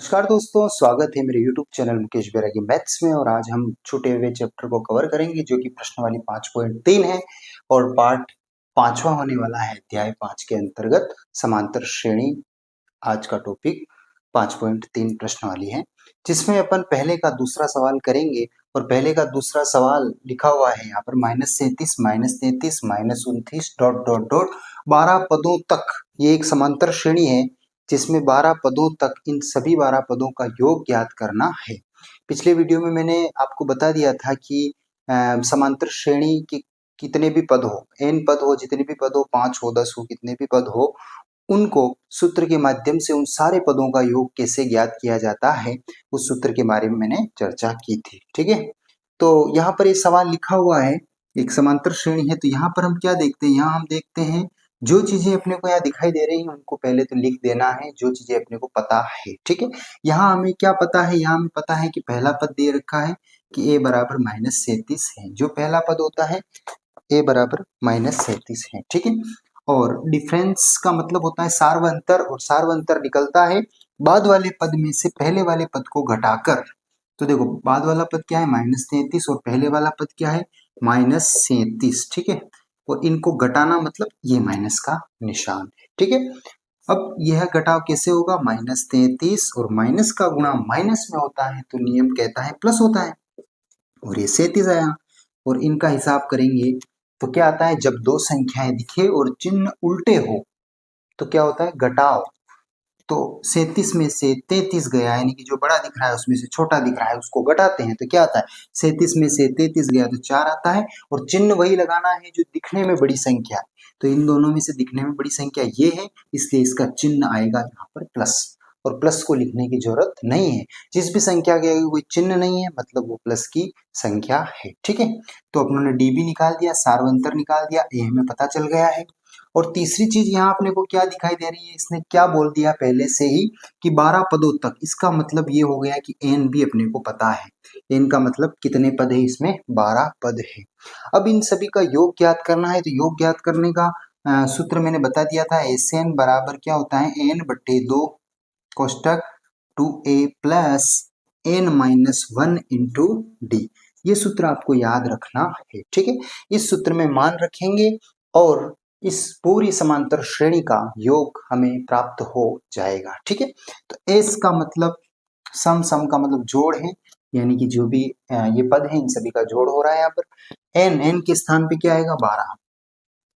नमस्कार दोस्तों, स्वागत है मेरे YouTube चैनल मुकेश बैरागी मैथ्स में। और आज हम छूटे हुए चैप्टर को कवर करेंगे जो कि प्रश्न वाली 5.3 है और पार्ट 5वां होने वाला है अध्याय 5 के अंतर्गत समांतर श्रेणी। आज का टॉपिक 5.3 प्रश्न वाली है, जिसमें अपन पहले का दूसरा सवाल करेंगे। और पहले का दूसरा सवाल लिखा हुआ है यहाँ पर -37 -33 -29 डॉट डॉट डॉट 12 पदों तक। ये एक समांतर श्रेणी है जिसमें 12 पदों तक इन सभी 12 पदों का योग ज्ञात करना है। पिछले वीडियो में मैंने आपको बता दिया था कि समांतर श्रेणी के कितने भी पद हो, n पद हो, जितने भी पद हो, 5 हो, 10 हो, कितने भी पद हो, उनको सूत्र के माध्यम से उन सारे पदों का योग कैसे ज्ञात किया जाता है, उस सूत्र के बारे में मैंने चर्चा की थी। ठीक है, तो यहाँ पर ये सवाल लिखा हुआ है, एक समांतर श्रेणी है। तो यहाँ पर हम क्या देखते हैं, यहाँ हम देखते हैं जो चीजें अपने को यहाँ दिखाई दे रही हैं उनको पहले तो लिख देना है, जो चीजें अपने को पता है। ठीक है, यहाँ हमें क्या पता है, यहाँ हमें पता है कि पहला पद दे रखा है कि a बराबर -37 है। जो पहला पद होता है a बराबर -37 है। ठीक है, और डिफरेंस का मतलब होता है सार्वंतर, और सार्वंतर निकलता है बाद वाले पद में से पहले वाले पद को घटाकर। तो देखो, बाद वाला पद क्या है -33 और पहले वाला पद क्या है -37। ठीक है, और इनको घटाना मतलब ये माइनस का निशान है। ठीक है, अब यह घटाव कैसे होगा, -33 और माइनस का गुणा माइनस में होता है तो नियम कहता है प्लस होता है, और ये 37 आया। और इनका हिसाब करेंगे तो क्या आता है, जब दो संख्याएं दिखे और चिन्ह उल्टे हो तो क्या होता है, घटाव। तो 37 में से 33 गया, यानी कि जो बड़ा दिख रहा है उसमें से छोटा दिख रहा है उसको घटाते हैं तो क्या आता है, 37 में से 33 गया तो 4 आता है। और चिन्ह वही लगाना है जो दिखने में बड़ी संख्या है, तो इन दोनों में से दिखने में बड़ी संख्या ये है, इसलिए इसका चिन्ह आएगा यहाँ पर प्लस। और प्लस को लिखने की जरूरत नहीं है, जिस भी संख्या के आगे कोई चिन्ह नहीं है मतलब वो प्लस की संख्या है। ठीक है, तो अपनों ने डी भी निकाल दिया, सार्वंतर निकाल दिया, ए हमें पता चल गया है। और तीसरी चीज यहाँ अपने को क्या दिखाई दे रही है, इसने क्या बोल दिया पहले से ही कि 12 पदों तक। इसका मतलब ये हो गया कि एन भी अपने को पता है। एन का मतलब कितने पद है, इसमें 12 पद है। अब इन सभी का योग ज्ञात करना है, तो योग ज्ञात करने का सूत्र मैंने बता दिया था, एस एन बराबर क्या होता है, n/2 कोष्टक 2a plus n-1 into d. ये सूत्र आपको याद रखना है। ठीक है, इस सूत्र में मान रखेंगे और इस पूरी समांतर श्रेणी का योग हमें प्राप्त हो जाएगा। ठीक है, तो एस का मतलब सम, सम का मतलब जोड़ है, यानी कि जो भी ये पद है इन सभी का जोड़ हो रहा है यहाँ पर। एन, एन के स्थान पे क्या आएगा 12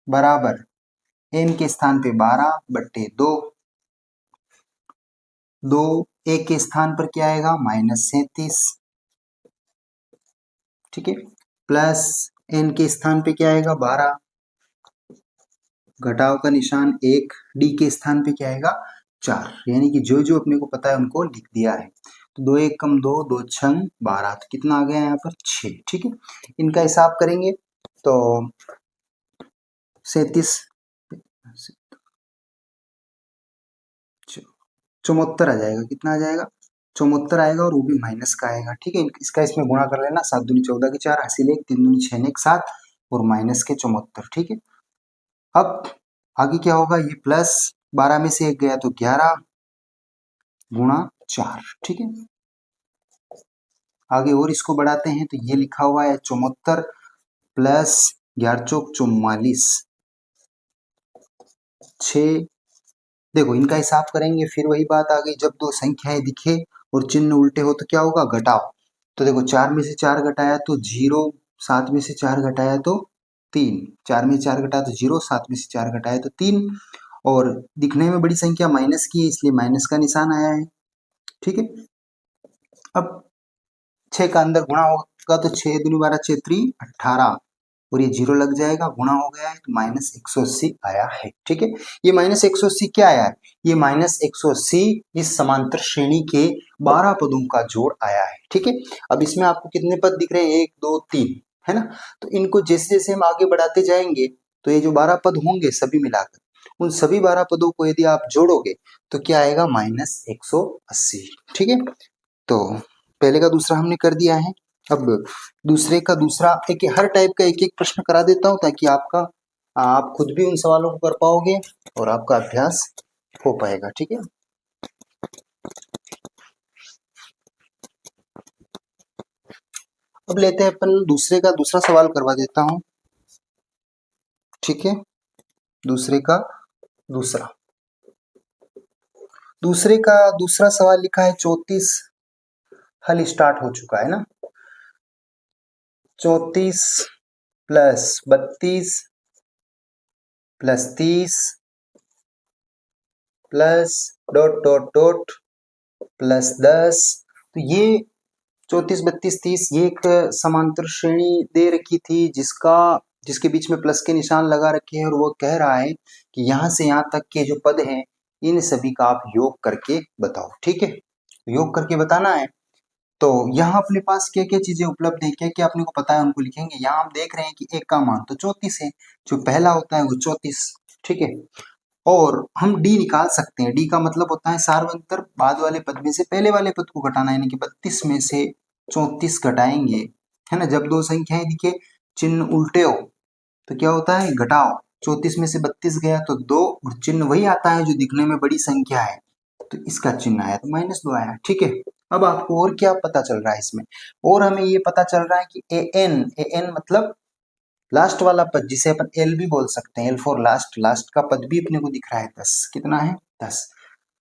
बराबर एन के स्थान पे 12/2, 2 ए के स्थान पर क्या आएगा -37। ठीक है, प्लस एन के स्थान पे क्या आएगा 12, घटाव का निशान 1, डी के स्थान पे क्या आएगा 4। यानी कि जो जो अपने को पता है उनको लिख दिया है। तो 2 1 कम 2, 2 6 12, तो कितना आ गया यहाँ पर 6। ठीक है, इनका हिसाब करेंगे तो 37 74 आ जाएगा। कितना आ जाएगा, 74 आएगा, और वो भी माइनस का आएगा। ठीक है, इसका इसमें गुणा कर लेना, 7 दूनी 14 की 4, हासिल 1, 3 दूनी 6 1 7 और माइनस के 74। ठीक है, अब आगे क्या होगा, ये प्लस 12 में से 1 गया तो 11 गुणा 4। ठीक है, आगे और इसको बढ़ाते हैं तो ये लिखा हुआ है 74 प्लस 11 चौक 44 6। देखो, इनका हिसाब करेंगे फिर वही बात आ गई, जब दो संख्याएं दिखे और चिन्ह उल्टे हो तो क्या होगा, घटाओ। तो देखो, 4 में से 4 घटाया तो 0, 7 में से 4 घटाया तो 3, 4 में से 4 घटाया तो 0, 7 में से 4 घटाया तो 3, और दिखने में बड़ी संख्या माइनस की है इसलिए माइनस का निशान आया है। ठीक है, अब 6 का अंदर गुणा होगा तो 6 दूनी 12 6 3 18, और ये 0 लग जाएगा, गुणा हो गया है तो -180 आया है। ठीक है, ये -180 क्या आया है, ये -180 इस समांतर श्रेणी के 12 पदों का जोड़ आया है। ठीक है, अब इसमें आपको कितने पद दिख रहे हैं, 1 2 3, है ना। तो इनको जैसे जैसे हम आगे बढ़ाते जाएंगे तो ये जो 12 पद होंगे सभी मिलाकर, उन सभी 12 पदों को यदि आप जोड़ोगे तो क्या आएगा, -180। ठीक है, तो पहले का दूसरा हमने कर दिया है। अब दूसरे का दूसरा, एक हर टाइप का एक एक प्रश्न करा देता हूँ ताकि आप खुद भी उन सवालों को कर पाओगे और आपका अभ्यास हो पाएगा। ठीक है, अब लेते हैं अपन दूसरे का दूसरा सवाल करवा देता हूं, ठीक है। दूसरे का दूसरा दूसरे का दूसरा सवाल लिखा है 34, हल स्टार्ट हो चुका है ना। 34 plus 32 plus 30 plus dot dot dot plus 10। तो ये 34 32 30 ये एक समांतर श्रेणी दे रखी थी जिसके बीच में प्लस के निशान लगा रखे हैं, और वो कह रहा है कि यहां से यहां तक के जो पद हैं इन सभी का आप योग करके बताओ, ठीक है। योग करके बताना है। तो यहाँ अपने पास क्या क्या चीजें उपलब्ध है, क्या क्या अपने को पता है उनको लिखेंगे। यहाँ हम देख रहे हैं कि एक का मान तो 34 है, जो पहला होता है वो 34, ठीक है। और हम डी निकाल सकते हैं। डी का मतलब होता है सार्वंतर, बाद वाले पद में से पहले वाले पद को घटाना, यानी कि 32 में से 34 घटाएंगे, है ना। जब दो संख्याएं दिखे चिन्ह उल्टे हो तो क्या होता है, घटाओ। 34 में से 32 गया तो 2, और चिन्ह वही आता है जो दिखने में बड़ी संख्या है, तो इसका चिन्ह आया तो -2 आया, ठीक है। अब आपको और क्या पता चल रहा है इसमें, और हमें ये पता चल रहा है कि an मतलब लास्ट वाला पद, जिसे अपन एल भी बोल सकते हैं, एल फॉर लास्ट, लास्ट का पद भी अपने को दिख रहा है 10, कितना है 10।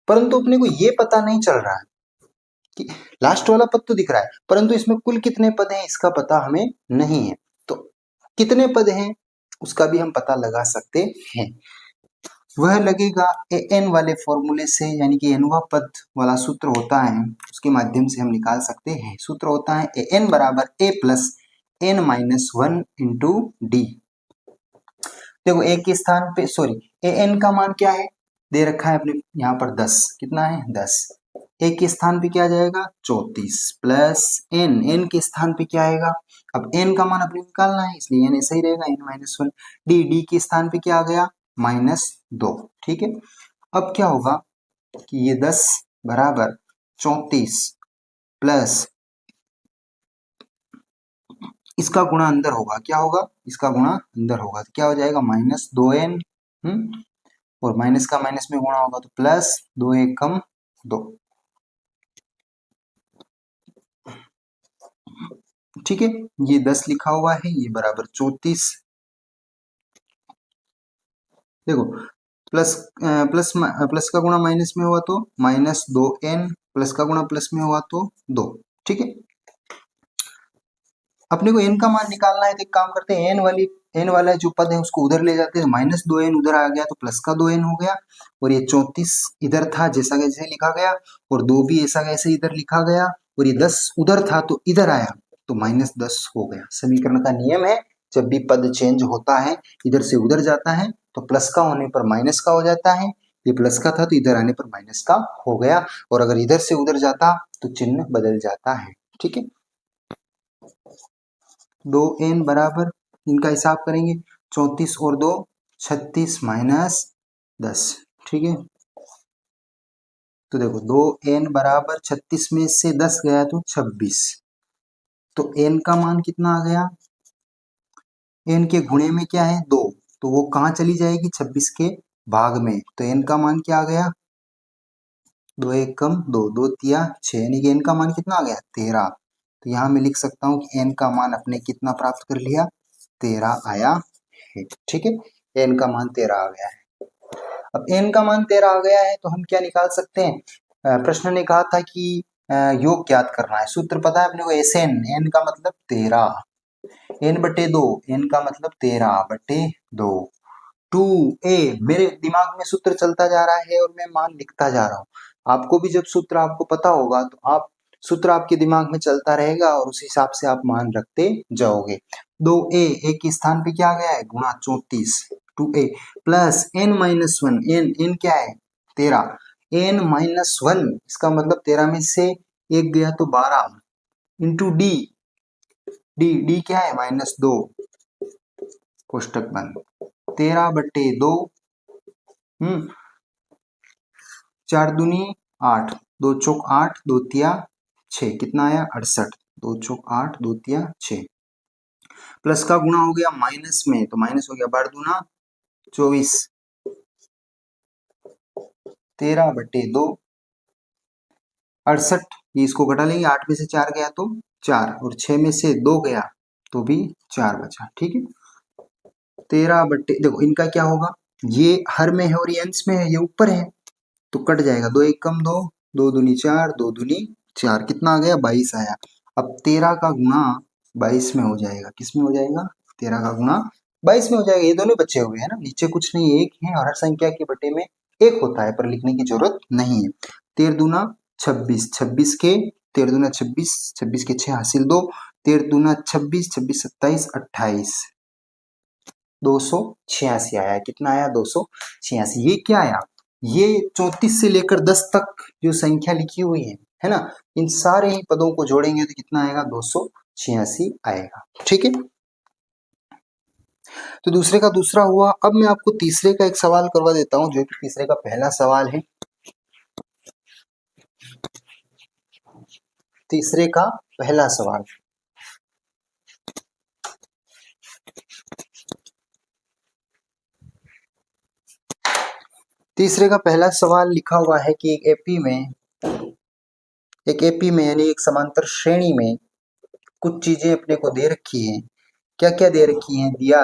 परंतु अपने को ये पता नहीं चल रहा है कि लास्ट वाला पद तो दिख रहा है परंतु इसमें कुल कितने पद हैं इसका पता हमें नहीं है। तो कितने पद हैं उसका भी हम पता लगा सकते हैं। वह लगेगा एन वाले फॉर्मूले से, यानी कि एनवा पद वाला सूत्र होता है, उसके माध्यम से हम निकाल सकते हैं। सूत्र होता है एन बराबर A plus N minus 1 into D. देखो ए के स्थान पे, सॉरी, ए एन का मान क्या है, दे रखा है अपने यहाँ पर 10, कितना है 10। ए के स्थान पे क्या आ जाएगा 34 प्लस एन के स्थान पे क्या आएगा, अब एन का मान अपने निकालना है इसलिए एन ऐसा ही रहेगा, n-1। डी के स्थान पे क्या आ गया -2, ठीक है। अब क्या होगा कि ये 10 बराबर 34 प्लस इसका गुणा अंदर होगा, क्या होगा, इसका गुणा अंदर होगा तो क्या हो जाएगा -2n, और माइनस का माइनस में गुणा होगा तो प्लस 2 एकम 2, ठीक है। ये 10 लिखा हुआ है, ये बराबर 34। देखो प्लस प्लस का गुणा माइनस में हुआ तो -2n, प्लस का गुणा प्लस में हुआ तो 2, ठीक है। अपने को n का मान निकालना है तो एक काम करते हैं, n वाला जो पद है उसको उधर ले जाते हैं, -2n उधर आ गया तो प्लस का 2n हो गया, और ये 34 इधर था जैसा कैसे लिखा गया, और 2 भी ऐसा कैसे इधर लिखा गया, और ये 10 उधर था तो इधर आया तो -10 हो गया। समीकरण का नियम है, जब भी पद चेंज होता है इधर से उधर जाता है तो प्लस का होने पर माइनस का हो जाता है, ये प्लस का था तो इधर आने पर माइनस का हो गया, और अगर इधर से उधर जाता तो चिन्ह बदल जाता है, ठीक है। 2n बराबर, इनका हिसाब करेंगे 34 और 2 36 माइनस 10, ठीक है। तो देखो 2n बराबर 36 में से 10 गया तो 26, तो n का मान कितना आ गया, n के गुणे में क्या है 2, तो वो कहाँ चली जाएगी 26 के भाग में, तो n का मान क्या आ गया 2 एकम 2, 2 तिया 6, यानी कि n का मान कितना आ गया 13। तो यहाँ मैं लिख सकता हूँ कि n का मान अपने कितना प्राप्त कर लिया 13 आया है, ठीक है। n का मान 13 आ गया है। अब n का मान 13 आ गया है तो हम क्या निकाल सकते हैं, प्रश्न ने कहा था कि योग ज्ञात करना है। सूत्र पता है अपने को SN, n का मतलब 13, n/2, n का मतलब 13/2, 2a। मेरे दिमाग में सूत्र चलता जा रहा है और मैं मान लिखता जा रहा हूँ। आपको भी जब सूत्र आपको पता होगा तो आप सूत्र आपके दिमाग में चलता रहेगा और उस हिसाब से आप मान रखते जाओगे। 2a, a के स्थान पे क्या आ गया है गुणा 34, 2a प्लस n-1, n क्या है 13, n-1 इसका मतलब 13 में से एक गया तो 12 इंटू डी क्या है -2, कोष्टक बंद, 13/2, 4 दूनी 8, 2 चौक 8, 2 तिया 6, कितना आया 68, 2 चौक 8, 2 तिया 6, प्लस का गुणा हो गया माइनस में तो माइनस हो गया 12 दूना 24, 13/2, 68, ये इसको घटा लेंगे 8 में से 4 गया तो 4 और 6 में से 2 गया तो भी 4 बचा। ठीक है, 13 बट्टे देखो इनका क्या होगा, ये हर में है और ये अंश में है, ये ऊपर है तो कट जाएगा। 2 1 कम 2, 2 दूनी 4, 2 दूनी 4, कितना आ गया 22 आया। अब 13 का गुणा 22 में हो जाएगा, किस में हो जाएगा, 13 का गुणा 22 में हो जाएगा। ये दोनों बचे हुए हैं ना, नीचे कुछ नहीं, एक है और हर संख्या के बटे में एक होता है, पर लिखने की जरूरत नहीं है। 13 दूना 26, 26 के 13 दूना 26, 26 के 6 हासिल 2, 13 दूना 26, 26 27 28, 286 आया। कितना आया 286। ये क्या आया, ये 34 से लेकर 10 तक जो संख्या लिखी हुई है ना, इन सारे ही पदों को जोड़ेंगे तो कितना आएगा 286 आएगा। ठीक है, तो दूसरे का दूसरा हुआ। अब मैं आपको तीसरे का एक सवाल करवा देता हूं, जो कि तीसरे का पहला सवाल है। तीसरे का पहला सवाल, तीसरे का पहला सवाल लिखा हुआ है कि एक एपी में यानी एक समांतर श्रेणी में कुछ चीजें अपने को दे रखी हैं। क्या क्या दे रखी हैं, दिया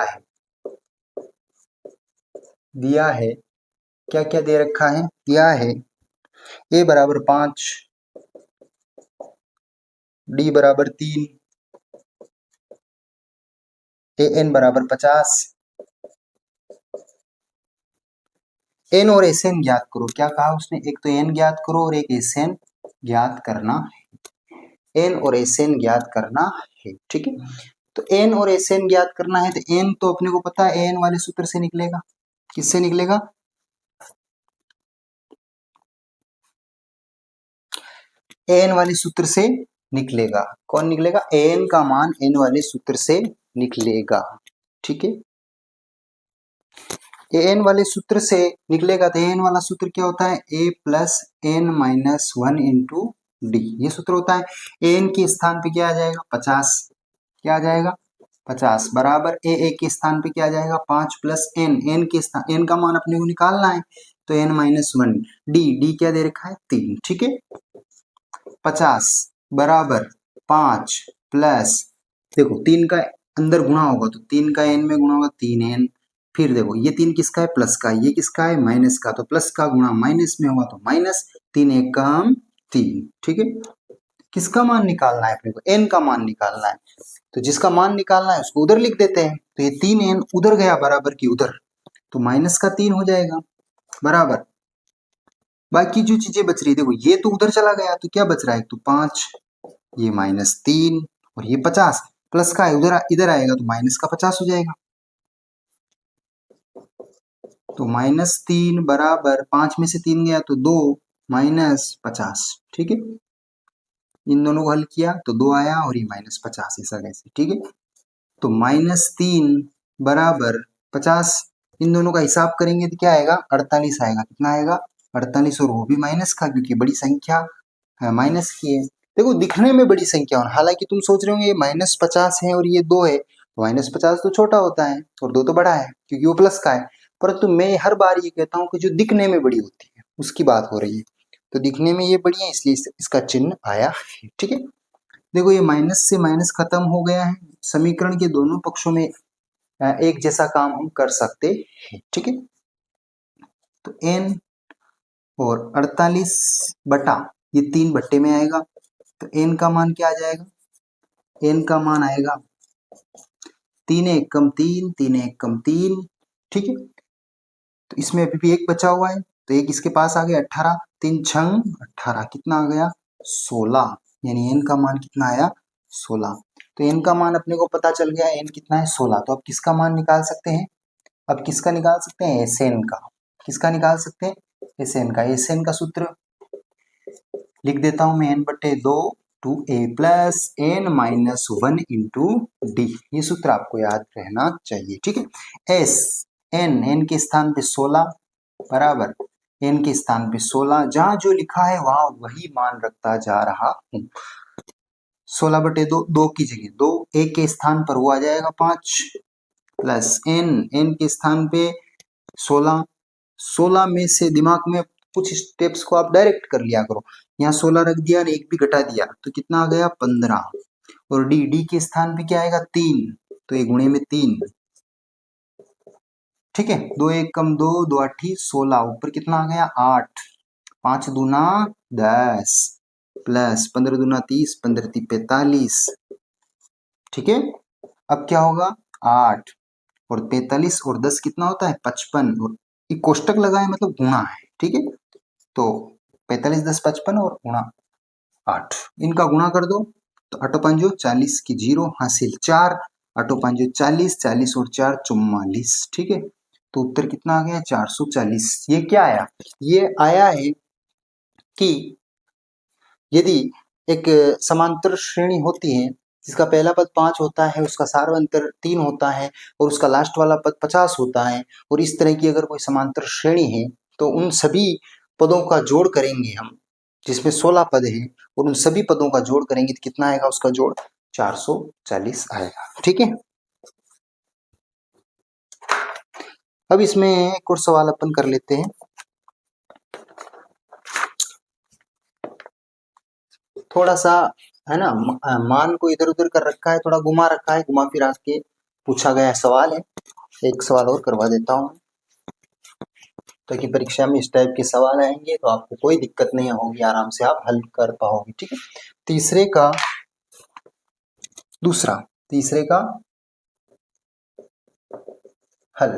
है क्या क्या दे रखा है, दिया है a बराबर 5, d बराबर 3, an बराबर 50, n और Sn ज्ञात करो। क्या कहा उसने, एक तो n ज्ञात करो और एक Sn ज्ञात करना है, n और Sn ज्ञात करना है। ठीक है, तो n और Sn ज्ञात करना है, तो n तो अपने को पता है an वाले सूत्र से निकलेगा। किससे निकलेगा, an वाले सूत्र से निकलेगा। कौन निकलेगा, an का मान n वाले सूत्र से निकलेगा। ठीक है, an वाले सूत्र से निकलेगा, तो an वाला सूत्र क्या होता है, a plus n minus 1 into d, ये सूत्र होता है। an के स्थान पे क्या आ जाएगा 50, क्या आ जाएगा 50 बराबर a के स्थान पे क्या आ जाएगा 5 प्लस n, n के स्थान n का मान अपने को निकालना है तो n माइनस 1, डी क्या दे रखा है 3। ठीक है, 50 बराबर 5 प्लस, देखो 3 का अंदर गुणा होगा तो 3 का n में गुणा होगा 3n, फिर देखो ये 3 किसका है प्लस का, ये किसका है माइनस का, तो प्लस का गुणा माइनस में होगा तो माइनस, 3 1 का 3। ठीक है, किसका मान निकालना है अपने को, n का मान निकालना है, तो जिसका मान निकालना है उसको उधर लिख देते हैं। तो ये 3n उधर गया बराबर की उधर, तो माइनस का 3 हो जाएगा बराबर, बाकी जो चीजें बच रही, देखो ये तो उधर चला गया तो क्या बच रहा है, तो 5, ये माइनस 3 और ये 50 प्लस का है, उधर इधर आएगा तो माइनस का 50 हो जाएगा। तो माइनस 3 बराबर 5 में से 3 गया तो 2 माइनस 50। ठीक है, इन दोनों को हल किया तो 2 आया और ये माइनस 50 ऐसा कैसे। ठीक है, तो माइनस 3 बराबर 50, इन दोनों का हिसाब करेंगे तो क्या आएगा 48 आएगा। कितना आएगा 48, और वो भी माइनस का, क्योंकि बड़ी संख्या माइनस की है। देखो दिखने में बड़ी संख्या हो, हालांकि तुम सोच रहे हो ये माइनस 50 है और ये 2 है, तो माइनस 50 तो छोटा होता है और 2 तो बड़ा है क्योंकि वो प्लस का है, परंतु मैं हर बार ये कहता हूँ कि जो दिखने में बड़ी होती है उसकी बात हो रही है, तो दिखने में ये बड़ी है इसलिए इसका चिन्ह आया है। ठीक है, देखो ये माइनस से माइनस खत्म हो गया है, समीकरण के दोनों पक्षों में एक जैसा काम हम कर सकते हैं। ठीक है, तो n और 48 बटा ये 3 बट्टे में आएगा, तो n का मान क्या आ जाएगा, n का मान आएगा 3 1 कम 3, 3 1 कम 3। ठीक है, तो इसमें अभी भी एक बचा हुआ है तो एक इसके पास आ गया 18, 3 छंग 18, कितना आ गया 16, यानी n का मान कितना आया 16। तो n का मान अपने को पता चल गया, n कितना है 16। तो अब किसका मान निकाल सकते हैं, अब किसका निकाल सकते हैं Sn का, किसका निकाल सकते हैं Sn का। Sn का सूत्र लिख देता हूं मैं, n बटे 2 two a plus N minus 1 into d, ये सूत्र आपको याद रहना चाहिए। ठीक है, एस एन के स्थान पे 16 बराबर n के स्थान पे 16, जहां जो लिखा है वहां वही मान रखता जा रहा हूं। 16 बटे 2, 2 की जगह 2, a के स्थान पर वो आ जाएगा 5 प्लस n के स्थान पे 16, 16 में से दिमाग में कुछ स्टेप्स को आप डायरेक्ट कर लिया करो, यहाँ 16 रख दिया और एक भी घटा दिया तो कितना आ गया 15, और डी के स्थान पे क्या आएगा 3, तो ये गुणे में 3, ठीक है। 2 1 कम 2, 2 8 16, ऊपर कितना आ गया 8, 5 दूना 10 प्लस 15 दूना 30, 15 ती 45, ठीक है। अब क्या होगा 8 और 45 और 10 कितना होता है 55, और ये कोष्टक लगाए मतलब गुणा है, ठीक है। तो 45 10 55 और गुणा 8, इनका गुणा कर दो तो 8 5 40 की 0 हासिल 4, 8 5 40, 40 और 4 44, ठीक है। तो उत्तर कितना आ गया 440। ये क्या आया, ये आया है कि यदि एक समांतर श्रेणी होती है जिसका पहला पद 5 होता है, उसका सार्वंतर 3 होता है और उसका लास्ट वाला पद 50 होता है, और इस तरह की अगर कोई समांतर श्रेणी है तो उन सभी पदों का जोड़ करेंगे हम, जिसमें 16 पद है, और उन सभी पदों का जोड़ करेंगे तो कितना आएगा उसका जोड़ 440 आएगा, ठीक है। अब इसमें एक और सवाल अपन कर लेते हैं, थोड़ा सा है ना, मान को इधर उधर कर रखा है, थोड़ा घुमा रखा है, घुमा फिरा के पूछा गया सवाल है। एक सवाल और करवा देता हूँ ताकि परीक्षा में इस टाइप के सवाल आएंगे तो आपको कोई दिक्कत नहीं होगी, आराम से आप हल कर पाओगे, ठीक है। तीसरे का दूसरा, तीसरे का हल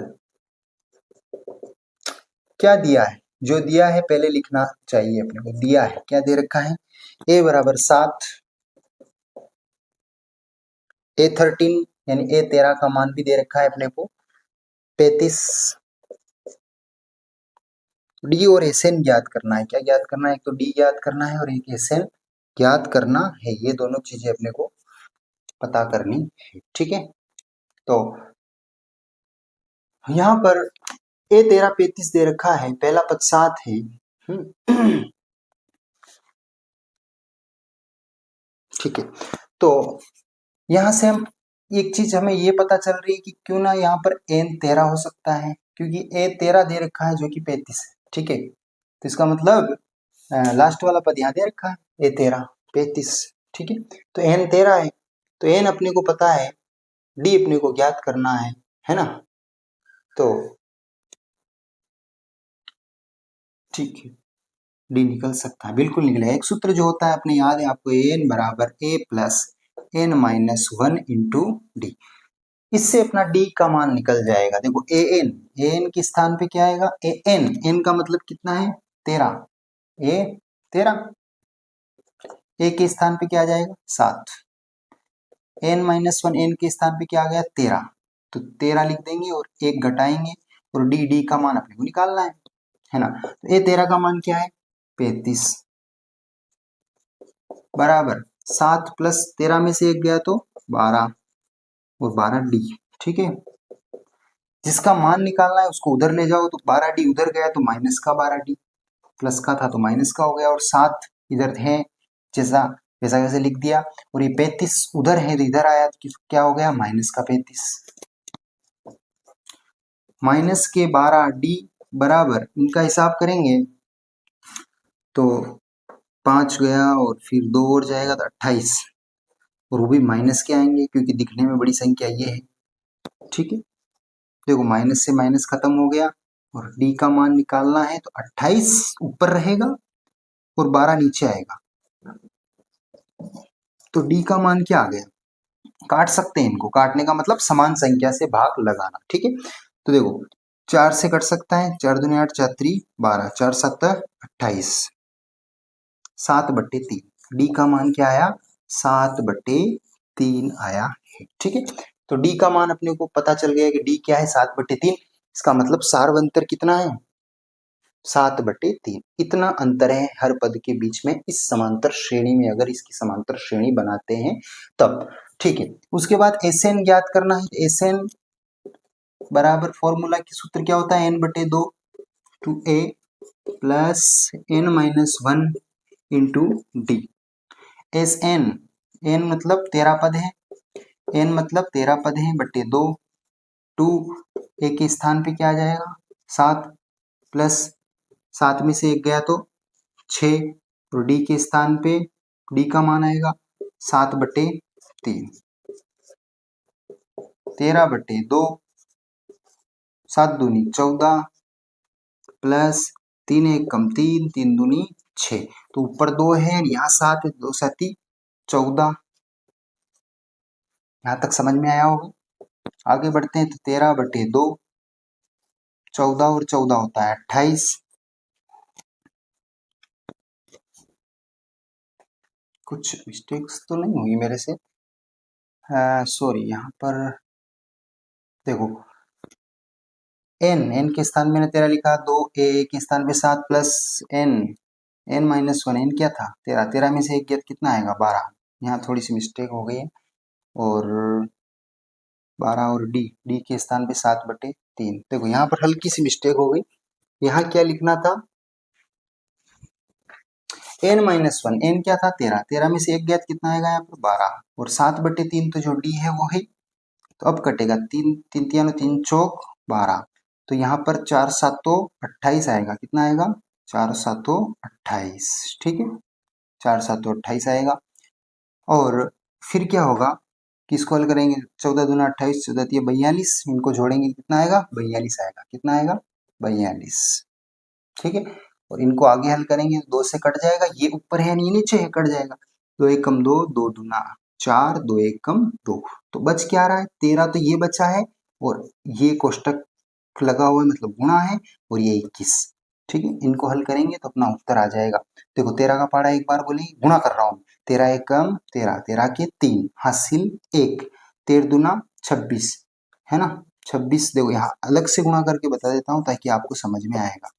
क्या दिया है, जो दिया है पहले लिखना चाहिए अपने को। दिया है, क्या दे रखा है, a बराबर 7, a13 यानी a13 का मान भी दे रखा है अपने को 35, डी और एसएन ज्ञात करना है। क्या ज्ञात करना है, एक तो डी ज्ञात करना है और एक एसएन ज्ञात करना है, ये दोनों चीजें अपने को पता करनी है, ठीक है। तो यहाँ पर a13 35 दे रखा है, पहला पद 7 है, ठीक है। तो यहाँ से हम एक चीज हमें ये पता चल रही है कि क्यों ना यहाँ पर n13 हो सकता है, क्योंकि a13 दे रखा है जो कि 35 है, ठीक है। तो इसका मतलब लास्ट वाला पद यहाँ दे रखा है a13 35, ठीक है। तो n13 है, तो n अपने को पता है, d अपने को ज्ञात करना है ना। तो ठीक है, डी निकल सकता है, बिल्कुल निकलेगा। एक सूत्र जो होता है अपने याद है आपको, एन बराबर A plus N minus 1 into D, इससे अपना डी का मान निकल जाएगा। देखो ए एन के स्थान पे क्या आएगा, ए एन का मतलब कितना है 13, ए 13, ए के स्थान पे क्या आ जाएगा 7, एन माइनस 1 एन के स्थान पे क्या आ गया 13, तो 13 लिख देंगे और एक घटाएंगे, और डी का मान अपने को निकालना है ना। तो ए 13 का मान क्या है 35 बराबर 7 प्लस 13 में से एक गया तो 12 और 12 डी, ठीक है। जिसका मान निकालना है उसको उधर ले जाओ, तो 12 डी उधर गया तो माइनस का 12 डी, प्लस का था तो माइनस का हो गया, और 7 इधर है जैसा जैसा कैसे लिख दिया, और ये 35 उधर है तो इधर आया तो क्या हो गया माइनस का 35, माइनस के 12 डी बराबर, इनका हिसाब करेंगे तो 5 गया और फिर 2 और जाएगा तो 28, और वो भी माइनस के आएंगे क्योंकि दिखने में बड़ी संख्या ये है, ठीक है। देखो माइनस से माइनस खत्म हो गया, और डी का मान निकालना है तो 28 ऊपर रहेगा और 12 नीचे आएगा, तो डी का मान क्या आ गया, काट सकते हैं इनको, काटने का मतलब समान संख्या से भाग लगाना, ठीक है। तो देखो 4 से कट सकता है, 4 दूनी 8, 4 3 12, 4 7 28, 7/3, डी का मान क्या आया 7/3 आया है, ठीक है। तो डी का मान अपने को पता चल गया कि डी क्या है 7/3, इसका मतलब सार्वंतर कितना है 7/3, इतना अंतर है हर पद के बीच में इस समांतर श्रेणी में, अगर इसकी समांतर श्रेणी बनाते हैं तब, ठीक है। उसके बाद एसएन ज्ञात करना है, एसएन बराबर फॉर्मूला की सूत्र क्या होता है n/2 two a plus n minus 1 into d, S n मतलब 13 पद है, n मतलब 13 पद है बटे 2, 2 ए के स्थान पे क्या आ जाएगा 7, प्लस 7 में से एक गया तो 6, और डी के स्थान पे डी का मान आएगा 7/3, 3, 13/2, 7 दूनी 14 प्लस 3 1 कम 3, 3 दूनी 6। तो ऊपर 2 है, यहाँ 7 है, 2 7 14। यहाँ तक समझ में आया होगा। आगे बढ़ते हैं तो 13/2, 14 और 14 होता है 28। कुछ मिस्टेक्स तो नहीं हुई मेरे से, सॉरी। यहाँ पर देखो, n के स्थान में मैंने 13 लिखा, 2a के स्थान पे 7 प्लस n -1। n क्या था? 13। 13 में से एक गया कितना आएगा? 12। यहाँ थोड़ी सी मिस्टेक हो गई है। और 12 और d के स्थान पे 7/3। देखो यहाँ पर हल्की सी मिस्टेक हो गई। यहाँ क्या लिखना था? n-1। n क्या था? 13। 13 में से एक गया कितना आएगा यहाँ पर? 12। और 7/3 तो जो d है वो है, तो अब कटेगा 3 3 3 चौक 12। तो यहाँ पर 4 7 28 आएगा। कितना आएगा? 4 7 28। ठीक है, 4 7 28 आएगा। और फिर क्या होगा? किसको हल करेंगे? 14 दूना 28, 14 42। इनको जोड़ेंगे कितना आएगा? 42 आएगा। कितना आएगा? 42। ठीक है, और इनको आगे हल करेंगे 2 से कट जाएगा। ये ऊपर है, ये नीचे है, कट जाएगा। 2 1 कम 2, 2 दूना 4, 2 1 कम 2। तो बच क्या रहा है? 13 तो ये बचा है, और ये कोष्टक लगा हुआ है मतलब गुणा है, और ये 21। ठीक है, इनको हल करेंगे तो अपना उत्तर आ जाएगा। देखो 13 का पारा एक बार बोलेंगे, गुणा कर रहा हूँ। 13 1 कम 13, 13 के 3 हासिल 1, 13 दूना 26, है ना? 26। देखो यहाँ अलग से गुणा करके बता देता हूँ ताकि आपको समझ में आएगा।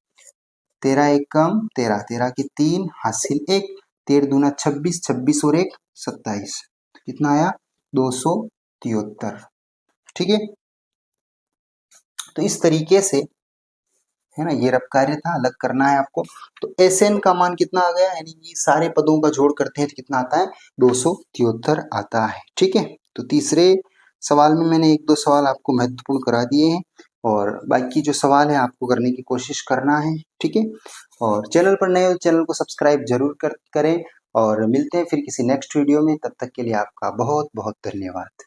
13 1 कम 13, 13 के 3 हासिल 1, 13 दूना 26, 26 और 1 27। कितना आया? 273। ठीक है, तो इस तरीके से, है ना, ये रफ कार्य था, अलग करना है आपको। तो Sn का मान कितना आ गया? यानी कि सारे पदों का जोड़ करते हैं तो कितना आता है? 273 आता है। ठीक है, तो तीसरे सवाल में मैंने 1 2 सवाल आपको महत्वपूर्ण करा दिए हैं, और बाकी जो सवाल है आपको करने की कोशिश करना है। ठीक है, और चैनल पर नए हो चैनल को सब्सक्राइब जरूर करें, और मिलते हैं फिर किसी नेक्स्ट वीडियो में। तब तक के लिए आपका बहुत बहुत धन्यवाद।